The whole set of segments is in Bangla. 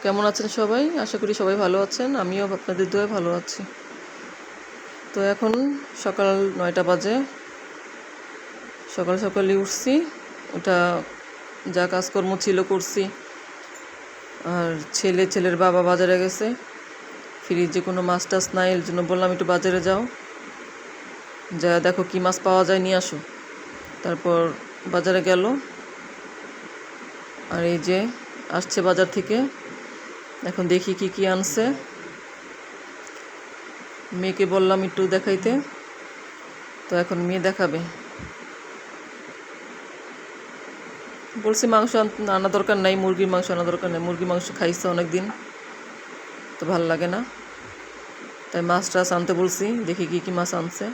কেমন আছেন সবাই? আশা করি সবাই ভালো আছেন। আমিও আপনাদের দোয়ায় ভালো আছি। তো এখন সকাল 9টা বাজে। সকালে উঠছি, ওটা যা কাজকর্ম ছিল করছি। আর ছেলের বাবা বাজারে গেছে, ফ্রিজে কোনো মাছ টাছ নাই, এর জন্য বললাম একটু বাজারে যাও, যা দেখো কি মাছ পাওয়া যায় নিয়ে আসো। তারপর বাজারে গেল, আর এই যে আসছে বাজার থেকে। এখন দেখি কি কি আনছে। মেয়েকে বললাম একটু দেখাইতে, তো এখন মেয়ে দেখাবে। বলছি মাংস আনা দরকার নাই, মুরগির মাংস আনা দরকার নেই, মুরগির মাংস খাইছে অনেক দিন, তো ভাল লাগে না, তাই মাছ টাছ আনতে বলছি। দেখি কি কি মাছ আনছে।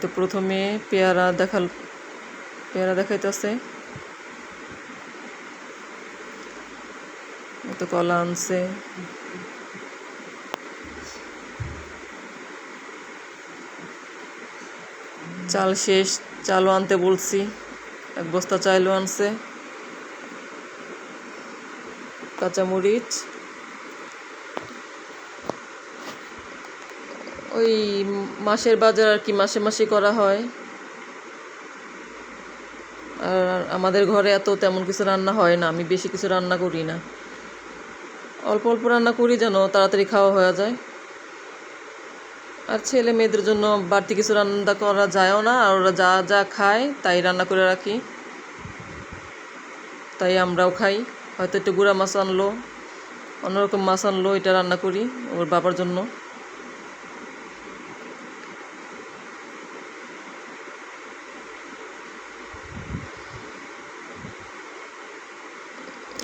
তো প্রথমে পেয়ারা দেখাইতেছে। তো কলা আনছে, চাল শেষ, চালও আনতে বলছি, 1 বস্তা চালও আনছে, কাঁচামরিচ, ওই মাসের বাজার আর কি, মাসে মাসে করা হয়। আর আমাদের ঘরে এত তেমন কিছু রান্না হয় না, আমি বেশি কিছু রান্না করি না, অল্প অল্প রান্না করি যেন তাড়াতাড়ি খাওয়া হয়ে যায়। আর ছেলে মেয়েদের জন্য বাড়তি কিছু রান্না করা যায়ও না, আর ওরা যা যা খায় তাই রান্না করে রাখি, তাই আমরাও খাই। হয়তো একটু গুঁড়া মাছ আনলো, অন্যরকম মাছ আনলো, এটা রান্না করি ওর বাবার জন্য।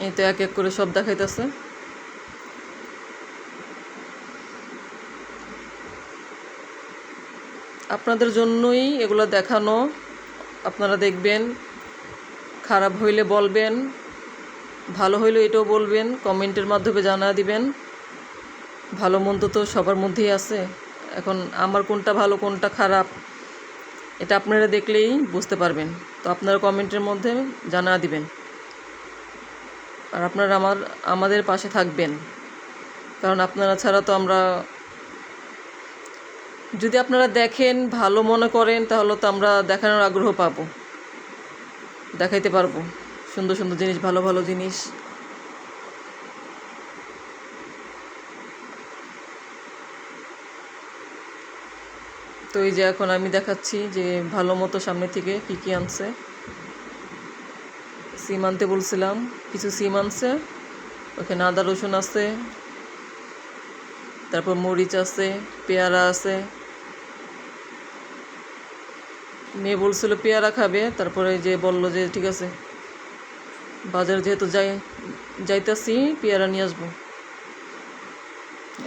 এই তো এক এক করে সব দেখাইতেছে। আপনাদের জন্যই এগুলো দেখানো, আপনারা দেখবেন, খারাপ হইলে বলবেন, ভালো হইলে এটাও বলবেন, কমেন্টের মাধ্যমে জানা দিবেন। ভালো মন্দ তো সবার মধ্যেই আছে, এখন আমার কোনটা ভালো কোনটা খারাপ এটা আপনারা দেখলেই বুঝতে পারবেন। তো আপনারা কমেন্টের মধ্যে জানা দিবেন, আর আপনারা আমাদের পাশে থাকবেন, কারণ আপনারা ছাড়া তো আমরা, যদি আপনারা দেখেন ভালো মনে করেন তাহলে তো আমরা দেখানোর আগ্রহ পাবো, দেখাইতে পারবো সুন্দর সুন্দর জিনিস, ভালো ভালো জিনিস। তো এই যে এখন আমি দেখাচ্ছি যে ভালো মতো সামনে থেকে কি কি আনছে। সিম আনতে বলছিলাম, কিছু সিম আনছে, ওখানে আদা রসুন আছে, তারপর মরিচ আছে, পেয়ারা আছে। মেয়ে বলছিল পেয়ারা খাবে, তারপরে যে বলল যে ঠিক আছে, বাজারে যেহেতু যাইতাছি পেয়ারা নিয়ে আসবো।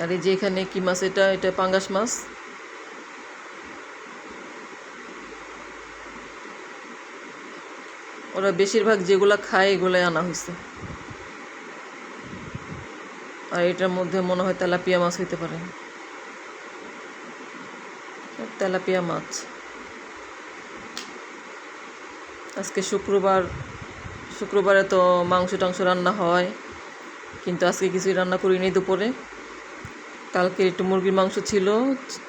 আর এই যে এখানে কি মাছ, এটা পাঙ্গাস মাছ। ওরা বেশিরভাগ যেগুলা খায় এগুলাই আনা হয়েছে। আর এটার মধ্যে মনে হয় তেলাপিয়া মাছ হইতে পারে, তেলাপিয়া মাছ। আজকে শুক্রবারে তো মাংস টাংস রান্না হয়, কিন্তু আজকে কিছুই রান্না করিনি দুপুরে। কালকে একটু মুরগির মাংস ছিল,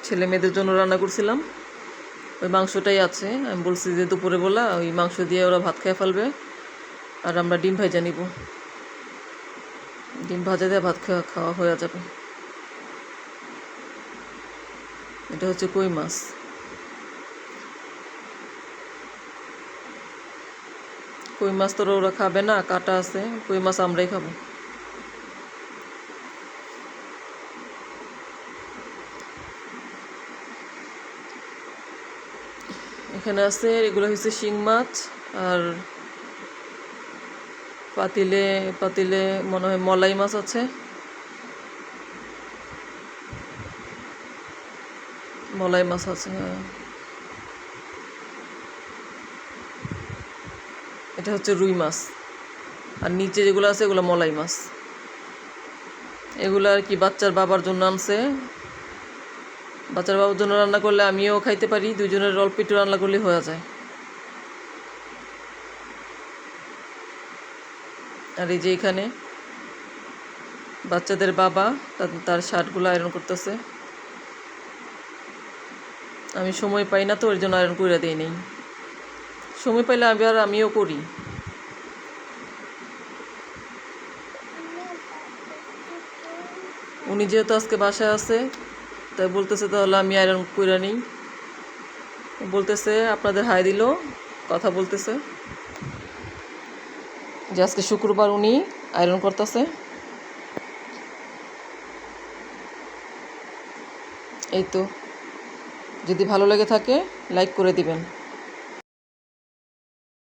ছেলে মেয়েদের জন্য রান্না করছিলাম, ওই মাংসটাই আছে। আমি বলছি যে দুপুরে বলা ওই মাংস দিয়ে ওরা ভাত খেয়ে ফেলবে, আর আমরা ডিম ভাজা নিব, ডিম ভাজা দিয়ে ভাত খাওয়া হয়ে যাবে। এটা হচ্ছে কই মাছ। কই মাছ তো ওরা খাবে না, কাটা আছে, কই মাছ আমরাই খাবো। এখানে আছে, এগুলো হচ্ছে শিং মাছ। আর পাতিলে মনে হয় মলাই মাছ আছে, মলাই মাছ আছে, হ্যাঁ। এটা হচ্ছে রুই মাছ। আর নিচে যেগুলো আছে এগুলো মলাই মাছ। এগুলো আর কি বাচ্চার বাবার জন্য আনছে, বাচ্চার বাবার জন্য রান্না করলে আমিও খাইতে পারি, দুজনের অল্প একটু রান্না করলে হয়ে যায়। আর এই যে এখানে বাচ্চাদের বাবা তার শার্টগুলো আয়রন করতেছে। আমি সময় পাই না তো ওর জন্য আয়রন করে দিই নেই। সময় পাইলে আমিও করি। উনি যেহেতু আজকে বাসায় আছে তাই বলতেছে তাহলে আমি আয়রন করে নিই। বলতেছে আপনাদের হাই দিল, কথা বলতেছে যে আজকে শুক্রবার উনি আয়রন করতেছে। এই তো, যদি ভালো লেগে থাকে লাইক করে দিবেন।